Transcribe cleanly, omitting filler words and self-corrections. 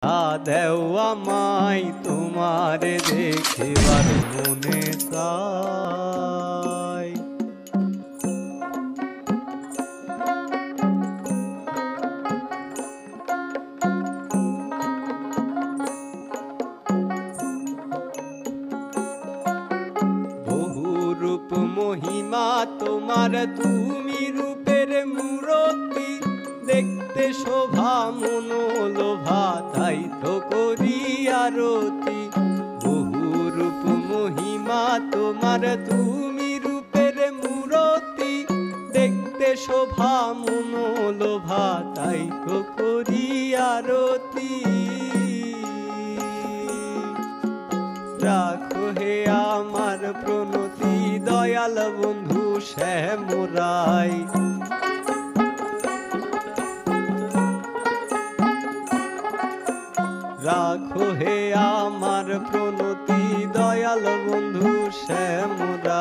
দেখা দেও আমায়, তোমারে দেখিবার মনে চায়। রূপ মহিমা তোমার, তুমি রূপের মূরতি, দেখতে শোভা মনোলোভা, তাই তো করি আরতি। বহু রূপ মহিমা তোমার, তুমি রূপের মূরতি, দেখতে শোভা মনোলোভা, তাই তো করি আরতি। রাখো হে আমার প্রণতি, দয়াল বন্ধু শ্যামরাই। রাখো হে আমার প্রণতি, দয়াল বন্ধু শ্যামরাই।